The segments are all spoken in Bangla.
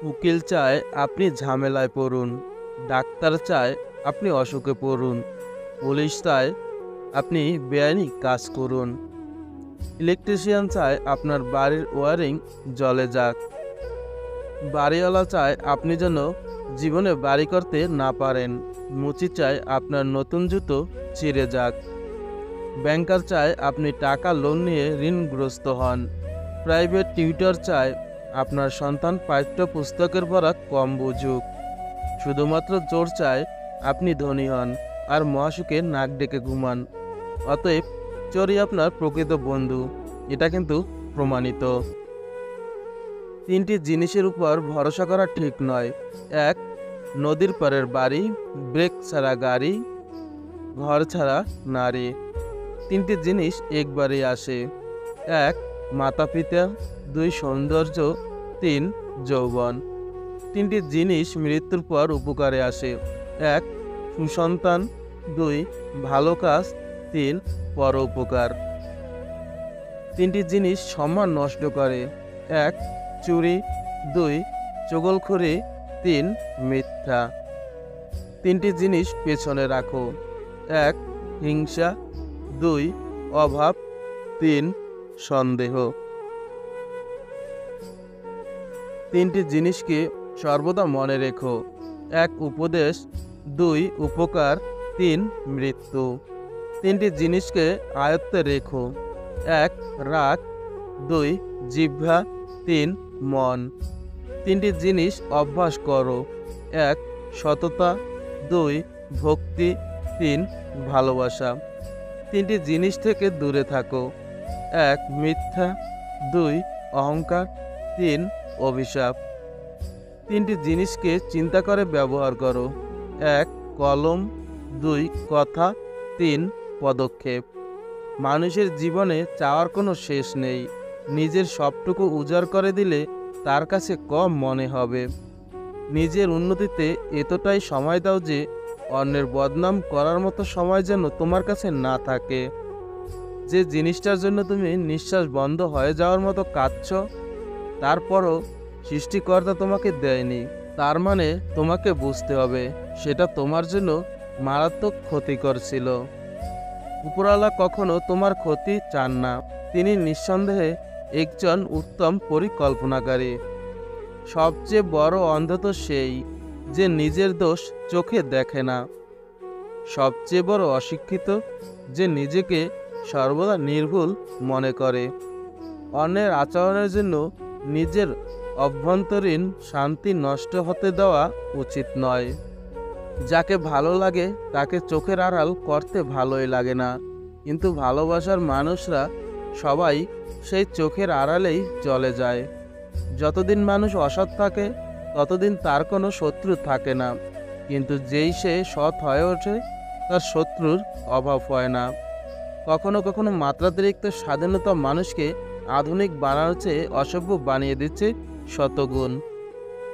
উকিল চায় আপনি ঝামেলায় পড়ুন, ডাক্তার চায় আপনি অসুখে পড়ুন, পুলিশ চায় আপনি বেআইনি কাজ করুন, ইলেকট্রিশিয়ান চায় আপনার বাড়ির ওয়ারিং জ্বলে যাক, বাড়িওয়ালা চায় আপনি যেন জীবনে বাড়ি করতে না পারেন, মুচি চায় আপনার নতুন জুতো ছিঁড়ে যাক, ব্যাংকার চায় আপনি টাকা লোন নিয়ে ঋণগ্রস্ত হন, প্রাইভেট টিউটর চায় আপনার সন্তান পাঠ্যপুস্তকের পড়া কম বুঝুক, শুধুমাত্র চোর চায় আপনি ধনী হন আর মহাসুখে নাক ডেকে ঘুমান। অতএব চোরই আপনার প্রকৃত বন্ধু, এটা কিন্তু প্রমাণিত। তিনটি জিনিসের উপর ভরসা করা ঠিক নয়। এক, নদীর পাড়ের বাড়ি, ব্রেক ছাড়া গাড়ি, ঘর ছাড়া নারী। তিনটি জিনিস একবারই আসে। এক, মাতা পিতা, দুই, সৌন্দর্য, তিন, যৌবন। তিনটি জিনিস মৃত্যুর পর উপকারে আসে। এক, সুসন্তান, দুই, ভালো কাজ, তিন, পর উপকার। তিনটি জিনিস সম্মান নষ্ট করে। এক, চুরি, দুই, চগলখড়ি, তিন, মিথ্যা। তিনটি জিনিস পেছনে রাখো। এক, হিংসা, দুই, অভাব, তিন, সন্দেহ। তিনটি জিনিসকে সর্বদা মনে রেখো। এক, উপদেশ, দুই, উপকার, তিন, মৃত্যু। তিনটি জিনিসকে আয়ত্তে রেখো। এক, রাগ, দুই, জিহ্বা, তিন, মন। তিনটি জিনিস অভ্যাস করো। এক, সততা, দুই, ভক্তি, তিন, ভালোবাসা। তিনটি জিনিস থেকে দূরে থাকো। এক, মিথ্যা, দুই, অহংকার, তিন, অভিশাপ। তিনটি জিনিসকে চিন্তা করে ব্যবহার করো। এক, কলম, দুই, কথা, তিন, পদক্ষেপ। মানুষের জীবনে চাওয়ার কোনো শেষ নেই। নিজের সবটুকু উজাড় করে দিলে তার কাছে কম মনে হবে। নিজের উন্নতিতে এতটাই সময় দাও যে অন্যের বদনাম করার মতো সময় যেন তোমার কাছে না থাকে। যে জিনিসটার জন্য তুমি নিঃশ্বাস বন্ধ হয়ে যাওয়ার মতো কাঁদছ, তারপরও সৃষ্টিকর্তা তোমাকে দেয়নি, তার মানে তোমাকে বুঝতে হবে সেটা তোমার জন্য মারাত্মক ক্ষতিকর ছিল। উপরওয়ালা কখনো তোমার ক্ষতি চান না। তিনি নিঃসন্দেহে একজন উত্তম পরিকল্পনাকারী। সবচেয়ে বড় অন্ধ তো সেই যে নিজের দোষ চোখে দেখে না। সবচেয়ে বড় অশিক্ষিত যে নিজেকে সর্বদা নির্ভুল মনে করে। অন্যের আচরণের জন্য নিজের অভ্যন্তরীণ শান্তি নষ্ট হতে দেওয়া উচিত নয়। যাকে ভালো লাগে তাকে চোখের আড়াল করতে ভালোই লাগে না, কিন্তু ভালোবাসার মানুষরা সবাই সেই চোখের আড়ালেই চলে যায়। যতদিন মানুষ অসৎ থাকে ততদিন তার কোনো শত্রু থাকে না, কিন্তু যেই সে সৎ হয়ে ওঠে তার শত্রুর অভাব হয় না। কখনো কখনো মাত্রাতিরিক্ত স্বাধীনতা মানুষকে আধুনিক বানানোর চেয়ে অসভ্য বানিয়ে দিচ্ছে শতগুণ।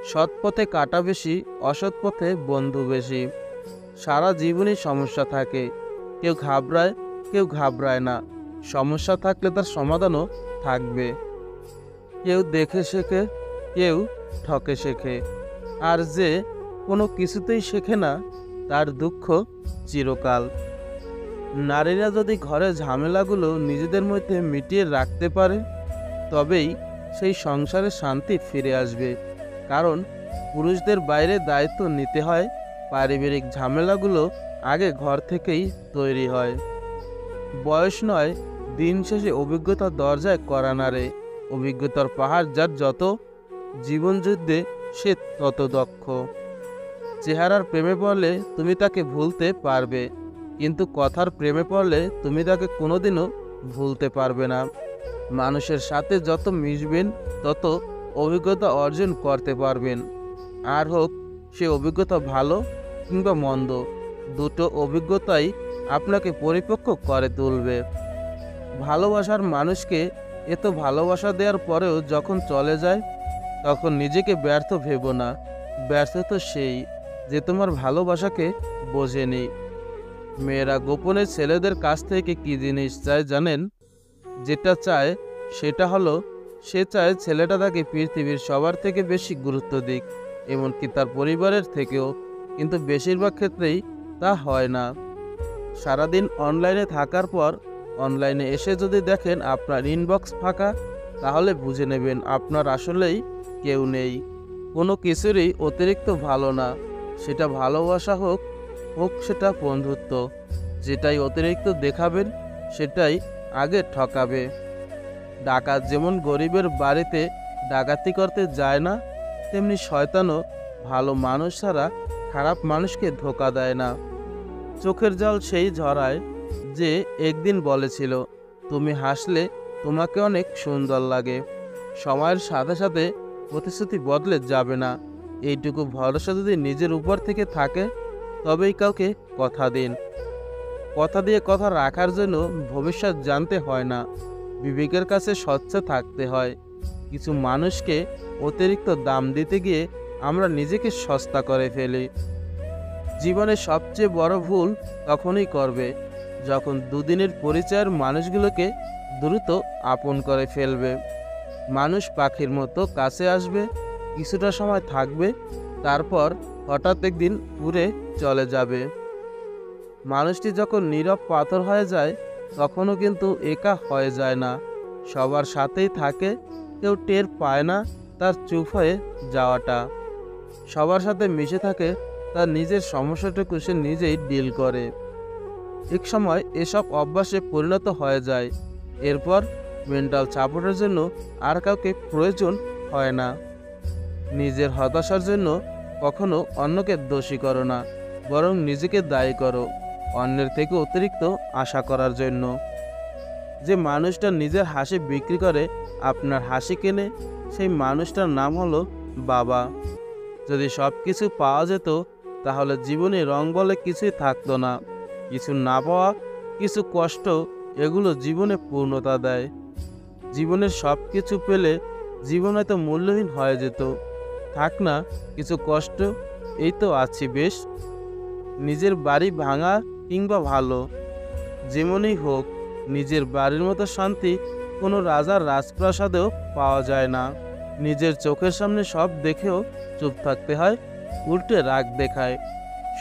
সৎ পথে কাটা বেশি, অসৎ পথে বন্ধু বেশি। সারা জীবনই সমস্যা থাকে, কেউ ঘাবড়ায় কেউ ঘাবড়ায় না। সমস্যা থাকলে তার সমাধানও থাকবে। কেউ দেখে শেখে, কেউ ঠকে শেখে, আর যে কোনো কিছুতেই শেখে না তার দুঃখ চিরকাল। নারীরা যদি ঘরের ঝামেলাগুলো নিজেদের মধ্যে মিটিয়ে রাখতে পারে তবেই সেই সংসারে শান্তি ফিরে আসবে। কারণ পুরুষদের বাইরে দায়িত্ব নিতে হয়, পারিবারিক ঝামেলাগুলো আগে ঘর থেকেই তৈরি হয়। বয়স নয়, দিন শেষে অভিজ্ঞতার দরজায় কড়া নাড়ে। অভিজ্ঞতার পাহাড় যার যত, জীবনযুদ্ধে সে তত দক্ষ। চেহারার প্রেমে পড়লে তুমি তাকে ভুলতে পারবে, কিন্তু কথার প্রেমে পড়লে তুমি তাকে কোনোদিনও ভুলতে পারবে না। মানুষের সাথে যত মিশবেন তত অভিজ্ঞতা অর্জন করতে পারবেন। আর হোক সে অভিজ্ঞতা ভালো কিংবা মন্দ, দুটো অভিজ্ঞতাই আপনাকে পরিপক্ক করে তুলবে। ভালোবাসার মানুষকে এত ভালোবাসা দেওয়ার পরেও যখন চলে যায় তখন নিজেকে ব্যর্থ ভেবো না। ব্যর্থ তো সেই যে তোমার ভালোবাসাকে বোঝেনি। মেয়েরা গোপনে ছেলেদের কাছ থেকে কি জিনিস চায় জানেন? যেটা চায় সেটা হলো সে চায় ছেলেটা তাকে পৃথিবীর সবার থেকে বেশি গুরুত্ব দিক, এমনকি তার পরিবারের থেকেও। কিন্তু বেশিরভাগ ক্ষেত্রেই তা হয় না। সারাদিন অনলাইনে থাকার পর অনলাইনে এসে যদি দেখেন আপনার ইনবক্স ফাঁকা, তাহলে বুঝে নেবেন আপনার আসলেই কেউ নেই। কোনো কিছুরই অতিরিক্ত ভালো না, সেটা ভালোবাসা হোক হোক সেটা বন্ধুত্ব। যেটাই অতিরিক্ত দেখাবেন সেটাই আগে ঠকাবে। ডাকাত যেমন গরিবের বাড়িতে ডাকাতি করতে যায় না, তেমনি শয়তানও ভালো মানুষ ছাড়া খারাপ মানুষকে ধোঁকা দেয় না। চোখের জল সেই ঝরায় যে একদিন বলেছিল, তুমি হাসলে তোমাকে অনেক সুন্দর লাগে। সময়ের সাথে সাথে প্রতিশ্রুতি বদলে যাবে না, এইটুকু ভরসা যদি নিজের উপর থেকে থাকে তবেই কাউকে কথা দিন। কথা দিয়ে কথা রাখার জন্য ভবিষ্যৎ জানতে হয় না, বিবেকের কাছে স্বচ্ছ থাকতে হয়। কিছু মানুষকে অতিরিক্ত দাম দিতে গিয়ে আমরা নিজেকে সস্তা করে ফেলি। জীবনের সবচেয়ে বড় ভুল তখনই করবে যখন দুদিনের পরিচয়ের মানুষগুলোকে দ্রুত আপন করে ফেলবে। মানুষ পাখির মতো কাছে আসবে, কিছুটা সময় থাকবে, তারপর হঠাৎ একদিন উড়ে চলে যাবে। মানুষটি যখন নীরব পাথর হয়ে যায় তখনও কিন্তু একা হয়ে যায় না, সবার সাথেই থাকে, কেউ টের পায় না তার চুপ হয়ে যাওয়াটা। সবার সাথে মিশে থাকে, তার নিজের সমস্যাটুকু সে নিজেই ডিল করে। এক সময় এসব অভ্যাসে পরিণত হয়ে যায়, এরপর মেন্টাল সাপোর্টের জন্য আর কাউকে প্রয়োজন হয় না। নিজের হতাশার জন্য কখনো অন্যকে দোষী করো না, বরং নিজেকে দায়ী করো অন্যের থেকে অতিরিক্ত আশা করার জন্য। যে মানুষটা নিজের হাসি বিক্রি করে আপনার হাসি কেনে, সেই মানুষটার নাম হলো বাবা। যদি সব কিছু পাওয়া যেত তাহলে জীবনে রং বলে কিছুই থাকতো না। কিছু না পাওয়া, কিছু কষ্ট, এগুলো জীবনে পূর্ণতা দেয়। জীবনের সব কিছু পেলে জীবন হয়তো মূল্যহীন হয়ে যেত। থাক না কিছু কষ্ট, এই তো আছি বেশ। নিজের বাড়ি ভাঙা কিংবা ভালো, যেমনই হোক, নিজের বাড়ির মতো শান্তি কোনো রাজার রাজপ্রাসাদেও পাওয়া যায় না। নিজের চোখের সামনে সব দেখেও চুপ থাকতে হয়, উল্টে রাগ দেখায়।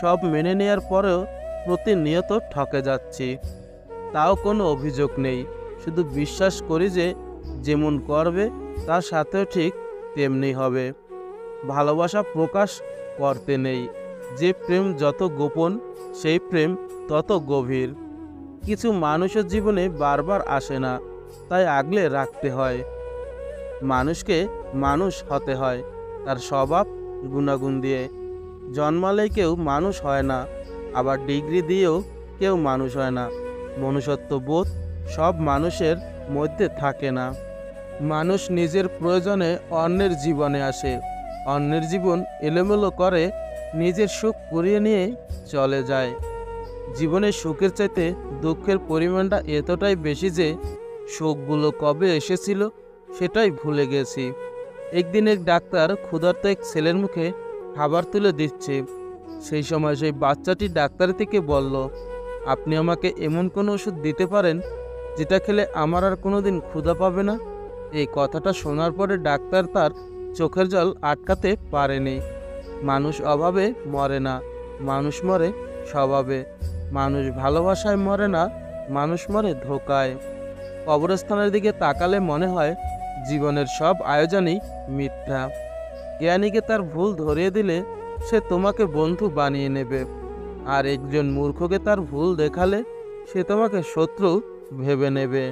সব মেনে নেয়ার পরেও প্রতিনিয়ত ঠকে যাচ্ছি, তাও কোনো অভিযোগ নেই। শুধু বিশ্বাস করি যে যেমন করবে তার সাথেও ঠিক তেমনি হবে। ভালোবাসা প্রকাশ করতে নেই, যে প্রেম যত গোপন সেই প্রেম তত গভীর। কিছু মানুষের জীবনে বারবার আসে না, তাই আগলে রাখতে হয়। মানুষকে মানুষ হতে হয় তার স্বভাব গুণাগুণ দিয়ে। জন্মালেই কেউ মানুষ হয় না, আবার ডিগ্রি দিয়েও কেউ মানুষ হয় না। মনুষ্যত্ব বোধ সব মানুষের মধ্যে থাকে না। মানুষ নিজের প্রয়োজনে অন্যের জীবনে আসে, অন্যের জীবন এলোমেলো করে, নিজের সুখ কুড়িয়ে নিয়ে চলে যায়। জীবনের সুখের চাইতে দুঃখের পরিমাণটা এতটাই বেশি যে সুখগুলো কবে এসেছিল সেটাই ভুলে গেছি। একদিন এক ডাক্তার ক্ষুধার্ত এক ছেলের মুখে খাবার তুলে দিচ্ছে। সেই সময় সেই বাচ্চাটি ডাক্তার থেকে বলল, আপনি আমাকে এমন কোনো ওষুধ দিতে পারেন যেটা খেলে আমার আর কোনোদিন ক্ষুধা পাবে না? এই কথাটা শোনার পরে ডাক্তার তার চোখের জল আটকাতে পারেনি। মানুষ অভাবে মরে না, মানুষ মরে স্বভাবে। মানুষ ভালোবাসায় মরে না, মানুষ মরে ধোঁকায়। কবরস্থানের দিকে তাকালে মনে হয় জীবনের সব আয়োজনই মিথ্যা। জ্ঞানীকে তার ভুল ধরিয়ে দিলে সে তোমাকে বন্ধু বানিয়ে নেবে, আর একজন মূর্খকে তার ভুল দেখালে সে তোমাকে শত্রু ভেবে নেবে।